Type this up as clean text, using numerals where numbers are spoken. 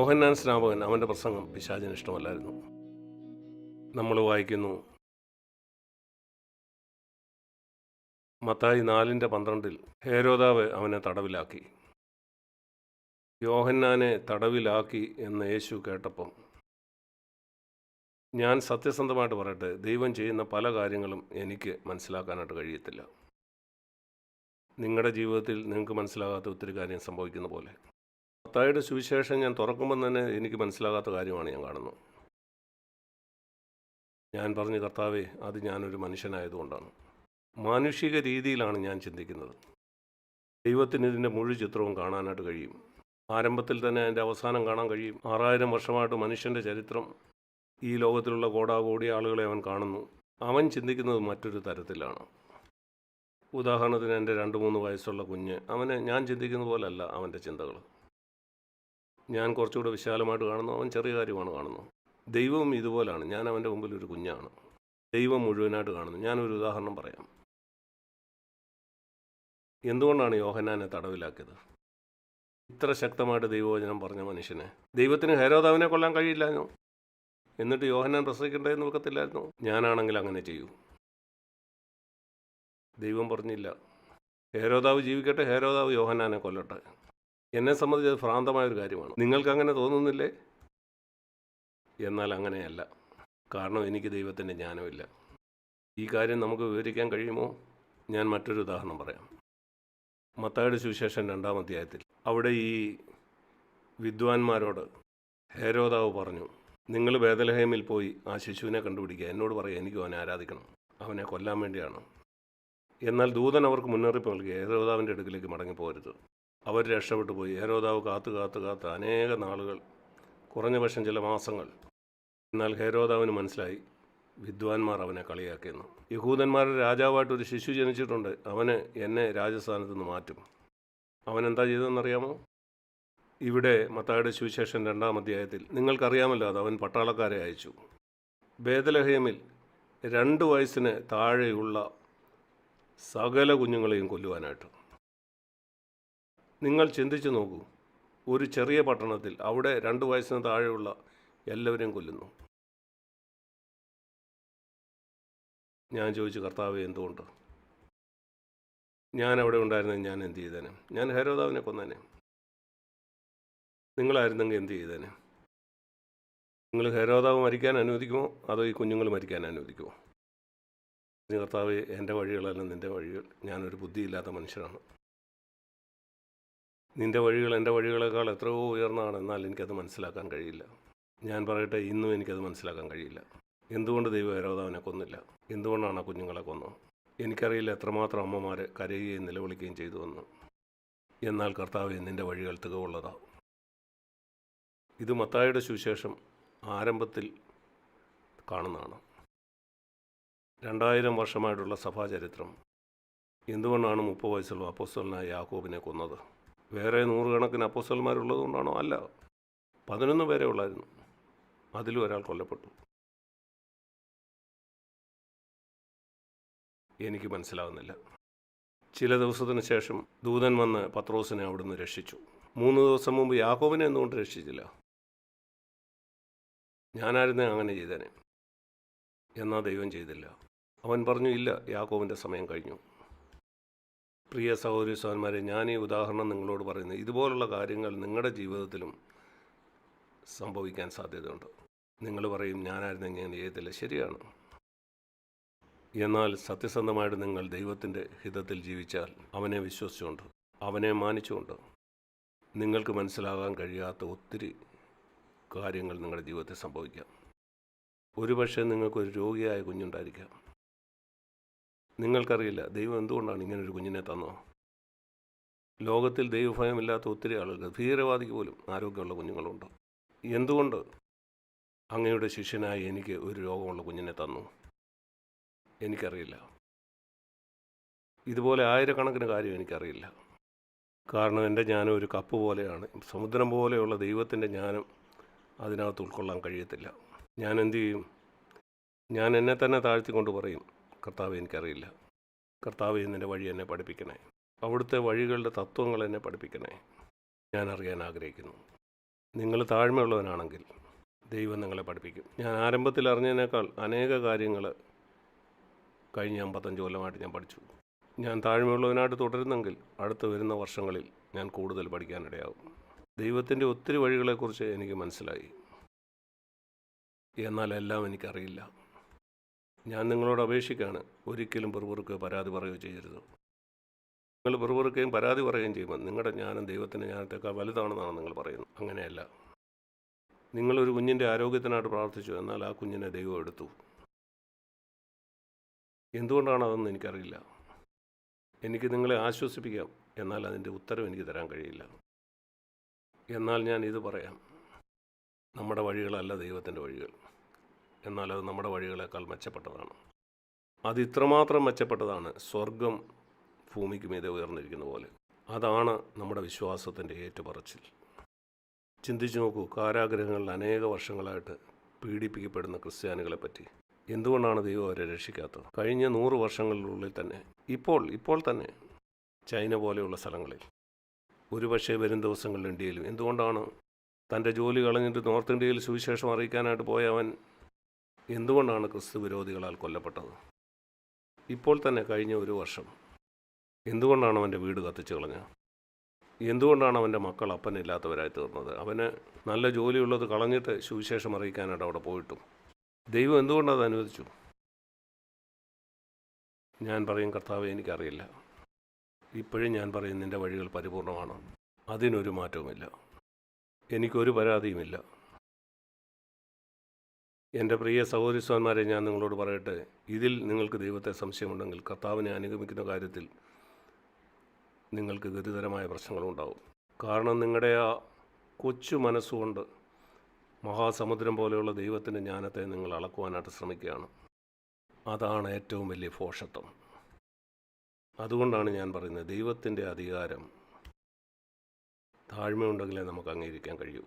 യോഹന്നാൻ സ്നാപകൻ അവൻ്റെ പ്രസംഗം പിശാചിന് ഇഷ്ടമല്ലായിരുന്നു. നമ്മൾ വായിക്കുന്നു, മത്തായി 4:12 ഹേരോദാവ് അവനെ തടവിലാക്കി. യോഹന്നാനെ തടവിലാക്കി എന്ന് യേശു കേട്ടപ്പം, ഞാൻ സത്യസന്ധമായിട്ട് പറയട്ടെ, ദൈവം ചെയ്യുന്ന പല കാര്യങ്ങളും എനിക്ക് മനസ്സിലാക്കാനായിട്ട് കഴിയത്തില്ല. നിങ്ങളുടെ ജീവിതത്തിൽ നിങ്ങൾക്ക് മനസ്സിലാകാത്ത ഒത്തിരി കാര്യം സംഭവിക്കുന്ന പോലെ. മത്തായിയുടെ സുവിശേഷം ഞാൻ തുറക്കുമ്പം തന്നെ എനിക്ക് മനസ്സിലാകാത്ത കാര്യമാണ് ഞാൻ കാണുന്നത്. ഞാൻ പറഞ്ഞു, കർത്താവേ, അത് ഞാനൊരു മനുഷ്യനായതുകൊണ്ടാണ്. മാനുഷിക രീതിയിലാണ് ഞാൻ ചിന്തിക്കുന്നത്. ദൈവത്തിന് ഇതിൻ്റെ മുഴുവൻ ചിത്രവും കാണാനായിട്ട് കഴിയും. ആരംഭത്തിൽ തന്നെ അതിൻ്റെ അവസാനം കാണാൻ കഴിയും. 6000 വർഷമായിട്ട് മനുഷ്യൻ്റെ ചരിത്രം, ഈ ലോകത്തിലുള്ള കോടാകോടി ആളുകളെ അവൻ കാണുന്നു. അവൻ ചിന്തിക്കുന്നത് മറ്റൊരു തരത്തിലാണ്. ഉദാഹരണത്തിന്, എൻ്റെ 2-3 വയസ്സുള്ള കുഞ്ഞ്, അവനെ ഞാൻ ചിന്തിക്കുന്ന പോലല്ല അവൻ്റെ ചിന്തകൾ. ഞാൻ കുറച്ചുകൂടെ വിശാലമായിട്ട് കാണുന്നു, അവൻ ചെറിയ കാര്യമാണ് കാണുന്നത്. ദൈവം ഇതുപോലാണ്. ഞാൻ അവൻ്റെ മുമ്പിൽ ഒരു കുഞ്ഞാണ്. ദൈവം മുഴുവനായിട്ട് കാണുന്നു. ഞാനൊരു ഉദാഹരണം പറയാം. എന്തുകൊണ്ടാണ് യോഹന്നാനെ തടവിലാക്കിയത്? ഇത്ര ശക്തമായിട്ട് ദൈവവചനം പറഞ്ഞ മനുഷ്യനെ ദൈവത്തിന് ഹേരോദാവിനെ കൊല്ലാൻ കഴിയില്ലായിരുന്നു. എന്നിട്ട് യോഹന്നാൻ പ്രസംഗിക്കേണ്ടതെന്ന് വെക്കത്തില്ലായിരുന്നു. ഞാനാണെങ്കിൽ അങ്ങനെ ചെയ്യൂ. ദൈവം പറഞ്ഞില്ല, ഹേരോദാവ് ജീവിക്കട്ടെ, ഹേരോദാവ് യോഹന്നാനെ കൊല്ലട്ടെ. എന്നെ സംബന്ധിച്ചത് ഭ്രാന്തമായൊരു കാര്യമാണ്. നിങ്ങൾക്ക് അങ്ങനെ തോന്നുന്നില്ലേ? എന്നാൽ അങ്ങനെയല്ല. കാരണം എനിക്ക് ദൈവത്തിൻ്റെ ജ്ഞാനമില്ല. ഈ കാര്യം നമുക്ക് വിവരിക്കാൻ കഴിയുമോ? ഞാൻ മറ്റൊരു ഉദാഹരണം പറയാം. മത്തായിയുടെ സുവിശേഷം 2-ാം അധ്യായത്തിൽ അവിടെ ഈ വിദ്വാൻമാരോട് ഹേരോദാവ് പറഞ്ഞു, നിങ്ങൾ ബേത്ലഹേമിൽ പോയി ആ ശിശുവിനെ കണ്ടുപിടിക്കുക, എന്നോട് പറയുക, എനിക്കും അവനെ ആരാധിക്കണം, അവനെ കൊല്ലാൻ വേണ്ടിയാണ്. എന്നാൽ ദൂതൻ അവർക്ക് മുന്നറിയിപ്പ് നൽകി, ഹേരോദാവിൻ്റെ അടുക്കിലേക്ക് മടങ്ങിപ്പോകരുത്. അവർ രക്ഷപ്പെട്ടു പോയി. ഹേരോദാവ് കാത്ത് അനേക നാളുകൾ, കുറഞ്ഞ പക്ഷം ചില മാസങ്ങൾ. എന്നാൽ ഹേരോദാവിന് മനസ്സിലായി, വിദ്വാൻമാർ അവനെ കളിയാക്കിയെന്ന്. യഹൂദന്മാരുടെ രാജാവായിട്ടൊരു ശിശു ജനിച്ചിട്ടുണ്ട്, അവന് എന്നെ രാജസ്ഥാനത്ത് നിന്ന് മാറ്റും. അവനെന്താ ചെയ്തതെന്നറിയാമോ? ഇവിടെ മത്തായിയുടെ സുവിശേഷം 2-ാം അധ്യായത്തിൽ നിങ്ങൾക്കറിയാമല്ലോ, അത് അവൻ പട്ടാളക്കാരെ അയച്ചു ബേത്ലഹേമിൽ 2 വയസ്സിന് താഴെയുള്ള സകല കുഞ്ഞുങ്ങളെയും കൊല്ലുവാനായിട്ട്. നിങ്ങൾ ചിന്തിച്ചു നോക്കൂ, ഒരു ചെറിയ പട്ടണത്തിൽ അവിടെ 2 വയസ്സിന് താഴെയുള്ള എല്ലാവരെയും കൊല്ലുന്നു. ഞാൻ ചോദിച്ചു, കർത്താവേ, എന്തുകൊണ്ട്? ഞാൻ അവിടെ ഉണ്ടായിരുന്നെങ്കിൽ ഞാൻ എന്ത് ചെയ്തേനെ? ഞാൻ ഹേരോദാവിനെ കൊന്നേനെ. നിങ്ങളായിരുന്നെങ്കിൽ എന്ത് ചെയ്തേനെ? നിങ്ങൾ ഹേരോദാവ് മരിക്കാൻ അനുവദിക്കുമോ, അതോ ഈ കുഞ്ഞുങ്ങൾ മരിക്കാൻ അനുവദിക്കുമോ? കർത്താവേ, എൻ്റെ വഴികളല്ല നിൻ്റെ വഴികൾ. ഞാനൊരു ബുദ്ധിയില്ലാത്ത മനുഷ്യനാണ്. നിൻ്റെ വഴികൾ എൻ്റെ വഴികളെക്കാൾ എത്രയോ ഉയർന്നതാണ്. എന്നാൽ എനിക്കത് മനസ്സിലാക്കാൻ കഴിയില്ല. ഞാൻ പറയട്ടെ, ഇന്നും എനിക്കത് മനസ്സിലാക്കാൻ കഴിയില്ല. എന്തുകൊണ്ട് ദൈവം ഹേരോദാവിനെ കൊന്നില്ല? എന്തുകൊണ്ടാണ് ആ കുഞ്ഞുങ്ങളെ കൊന്നത്? എനിക്കറിയില്ല എത്രമാത്രം അമ്മമാർ കരയുകയും നിലവിളിക്കുകയും ചെയ്തുവെന്ന്. എന്നാൽ കർത്താവേ, നിൻ്റെ വഴികൾ തികവുള്ളതാണ്. ഇത് മത്തായിയുടെ സുവിശേഷം ആരംഭത്തിൽ കാണുന്നതാണ്. 2000 വർഷമായിട്ടുള്ള സഭാചരിത്രം. എന്തുകൊണ്ടാണ് 30 വയസ്സുള്ള അപ്പോസ്തലനായ യാക്കോബിനെ കൊന്നത്? വേറെ 100 കണക്കിന് അപ്പോസ്തലന്മാരുള്ളത് കൊണ്ടാണോ? അല്ല, 11 പേരെ ഉള്ളായിരുന്നു. അതിലും ഒരാൾ കൊല്ലപ്പെട്ടു. എനിക്ക് മനസ്സിലാവുന്നില്ല. ചില ദിവസത്തിന് ശേഷം ദൂതൻ വന്ന് പത്രോസിനെ അവിടുന്ന് രക്ഷിച്ചു. 3 ദിവസം മുമ്പ് യാക്കോബിനെ എന്തുകൊണ്ട് രക്ഷിച്ചില്ല? ഞാനായിരുന്നേ അങ്ങനെ ചെയ്തേനെ. എന്നാൽ ദൈവം ചെയ്തില്ല. അവൻ പറഞ്ഞു, ഇല്ല, യാക്കോബിൻ്റെ സമയം കഴിഞ്ഞു. പ്രിയ സഹോദരി സഹോദരന്മാരെ, ഞാൻ ഈ ഉദാഹരണം നിങ്ങളോട് പറയുന്നത്, ഇതുപോലുള്ള കാര്യങ്ങൾ നിങ്ങളുടെ ജീവിതത്തിലും സംഭവിക്കാൻ സാധ്യതയുണ്ട്. നിങ്ങൾ പറയും, ഞാനായിരുന്നെങ്കിൽ ഞാൻ ചെയ്യത്തില്ല. ശരിയാണ്. എന്നാൽ സത്യസന്ധമായിട്ട് നിങ്ങൾ ദൈവത്തിൻ്റെ ഹിതത്തിൽ ജീവിച്ചാൽ, അവനെ വിശ്വസിച്ചുകൊണ്ട്, അവനെ മാനിച്ചുകൊണ്ട്, നിങ്ങൾക്ക് മനസ്സിലാകാൻ കഴിയാത്ത ഒത്തിരി കാര്യങ്ങൾ നിങ്ങളുടെ ജീവിതത്തിൽ സംഭവിക്കാം. ഒരുപക്ഷെ നിങ്ങൾക്കൊരു രോഗിയായ കുഞ്ഞുണ്ടായിരിക്കാം. നിങ്ങൾക്കറിയില്ല ദൈവം എന്തുകൊണ്ടാണ് ഇങ്ങനൊരു കുഞ്ഞിനെ തന്നോ. ലോകത്തിൽ ദൈവഭയമില്ലാത്ത ഒത്തിരി ആളുകൾ, ഭീകരവാദിക്ക് പോലും ആരോഗ്യമുള്ള കുഞ്ഞുങ്ങളുണ്ട്. എന്തുകൊണ്ട് അങ്ങയുടെ ശിഷ്യനായി എനിക്ക് ഒരു രോഗമുള്ള കുഞ്ഞിനെ തന്നു? എനിക്കറിയില്ല. ഇതുപോലെ ആയിരക്കണക്കിന് കാര്യം എനിക്കറിയില്ല. കാരണം എൻ്റെ ജ്ഞാനം ഒരു കപ്പ് പോലെയാണ്. സമുദ്രം പോലെയുള്ള ദൈവത്തിൻ്റെ ജ്ഞാനം അതിനകത്ത് ഉൾക്കൊള്ളാൻ കഴിയത്തില്ല. ഞാൻ എന്തു ചെയ്യും? ഞാൻ എന്നെ തന്നെ താഴ്ത്തിക്കൊണ്ട് പറയും, കർത്താവ്, എനിക്കറിയില്ല. കർത്താവ്, നിൻ്റെ വഴി എന്നെ പഠിപ്പിക്കണേ. അവിടുത്തെ വഴികളുടെ തത്വങ്ങൾ എന്നെ പഠിപ്പിക്കണേ. ഞാൻ അറിയാൻ ആഗ്രഹിക്കുന്നു. നിങ്ങൾ താഴ്മയുള്ളവനാണെങ്കിൽ ദൈവം നിങ്ങളെ പഠിപ്പിക്കും. ഞാൻ ആരംഭത്തിൽ അറിഞ്ഞതിനേക്കാൾ അനേക കാര്യങ്ങൾ കഴിഞ്ഞ 55 കൊല്ലമായിട്ട് ഞാൻ പഠിച്ചു. ഞാൻ താഴ്മയുള്ളവനായിട്ട് തുടരുന്നെങ്കിൽ അടുത്ത് വരുന്ന വർഷങ്ങളിൽ ഞാൻ കൂടുതൽ പഠിക്കാനിടയാകും. ദൈവത്തിൻ്റെ ഒത്തിരി വഴികളെക്കുറിച്ച് എനിക്ക് മനസ്സിലായി. എന്നാൽ എല്ലാം എനിക്കറിയില്ല. ഞാൻ നിങ്ങളോട് അപേക്ഷിക്കുകയാണ്, ഒരിക്കലും പിറുപിറുക്കുകയോ പരാതി പറയുകയോ ചെയ്യരുത്. നിങ്ങൾ പിറുപിറുക്കുകയും പരാതി പറയുകയും ചെയ്യുമ്പോൾ നിങ്ങളുടെ ജ്ഞാനം ദൈവത്തിൻ്റെ ജ്ഞാനത്തേക്കാൾ വലുതാണെന്നാണ് നിങ്ങൾ പറയുന്നത്. അങ്ങനെയല്ല. നിങ്ങളൊരു കുഞ്ഞിൻ്റെ ആരോഗ്യത്തിനായിട്ട് പ്രാർത്ഥിച്ചു, എന്നാൽ ആ കുഞ്ഞിനെ ദൈവം എടുത്തു. എന്തുകൊണ്ടാണ് അതെന്ന് എനിക്കറിയില്ല. എനിക്ക് നിങ്ങളെ ആശ്വസിപ്പിക്കാം, എന്നാൽ അതിൻ്റെ ഉത്തരം എനിക്ക് തരാൻ കഴിയില്ല. എന്നാൽ ഞാൻ ഇത് പറയാം, നമ്മുടെ വഴികളല്ല ദൈവത്തിൻ്റെ വഴികൾ. എന്നാൽ അത് നമ്മുടെ വഴികളേക്കാൾ മെച്ചപ്പെട്ടതാണ്. അത് ഇത്രമാത്രം മെച്ചപ്പെട്ടതാണ്, സ്വർഗം ഭൂമിക്ക് മീതെ ഉയർന്നിരിക്കുന്ന പോലെ. അതാണ് നമ്മുടെ വിശ്വാസത്തിൻ്റെ ഏറ്റുപറച്ചിൽ. ചിന്തിച്ചു നോക്കൂ, കാരാഗ്രഹങ്ങളിൽ അനേക വർഷങ്ങളായിട്ട് പീഡിപ്പിക്കപ്പെടുന്ന ക്രിസ്ത്യാനികളെ പറ്റി. എന്തുകൊണ്ടാണ് ദൈവം അവരെ രക്ഷിക്കാത്തത്? കഴിഞ്ഞ 100 വർഷങ്ങളിലുള്ളിൽ തന്നെ, ഇപ്പോൾ തന്നെ ചൈന പോലെയുള്ള സ്ഥലങ്ങളിൽ, ഒരുപക്ഷെ വരും ദിവസങ്ങളിൽ ഇന്ത്യയിലും, എന്തുകൊണ്ടാണ് തൻ്റെ ജോലി കളഞ്ഞിട്ട് നോർത്ത് ഇന്ത്യയിൽ സുവിശേഷം അറിയിക്കാനായിട്ട് പോയവൻ എന്തുകൊണ്ടാണ് ക്രിസ്തു വിരോധികളാൽ കൊല്ലപ്പെട്ടത്? ഇപ്പോൾ തന്നെ കഴിഞ്ഞ 1 വർഷം എന്തുകൊണ്ടാണ് അവൻ്റെ വീട് കത്തിച്ചു കളഞ്ഞത്? എന്തുകൊണ്ടാണ് അവൻ്റെ മക്കൾ അപ്പനില്ലാത്തവരായി തീർന്നത്? അവന് നല്ല ജോലിയുള്ളത് കളഞ്ഞിട്ട് സുവിശേഷം അറിയിക്കാനായിട്ട് അവിടെ പോയിട്ടും ദൈവം എന്തുകൊണ്ടത് അനുവദിച്ചു? ഞാൻ പറയും, കർത്താവേ, എനിക്കറിയില്ല. ഇപ്പോഴും ഞാൻ പറയും, നിൻ്റെ വഴികൾ പരിപൂർണമാണ്, അതിനൊരു മാറ്റവുമില്ല, എനിക്കൊരു പരാതിയുമില്ല. എൻ്റെ പ്രിയ സഹോദരിസ്വാന്മാരെ, ഞാൻ നിങ്ങളോട് പറയട്ടെ, ഇതിൽ നിങ്ങൾക്ക് ദൈവത്തെ സംശയമുണ്ടെങ്കിൽ കർത്താവിനെ അനുഗമിക്കുന്ന കാര്യത്തിൽ നിങ്ങൾക്ക് ഗുരുതരമായ പ്രശ്നങ്ങളുണ്ടാവും. കാരണം നിങ്ങളുടെ ആ കൊച്ചു മനസ്സുകൊണ്ട് മഹാസമുദ്രം പോലെയുള്ള ദൈവത്തിൻ്റെ ജ്ഞാനത്തെ നിങ്ങൾ അളക്കുവാനായിട്ട് ശ്രമിക്കുകയാണ്. അതാണ് ഏറ്റവും വലിയ ഭോഷത്വം. അതുകൊണ്ടാണ് ഞാൻ പറയുന്നത്, ദൈവത്തിൻ്റെ അധികാരം താഴ്മയുണ്ടെങ്കിലേ നമുക്ക് അംഗീകരിക്കാൻ കഴിയൂ.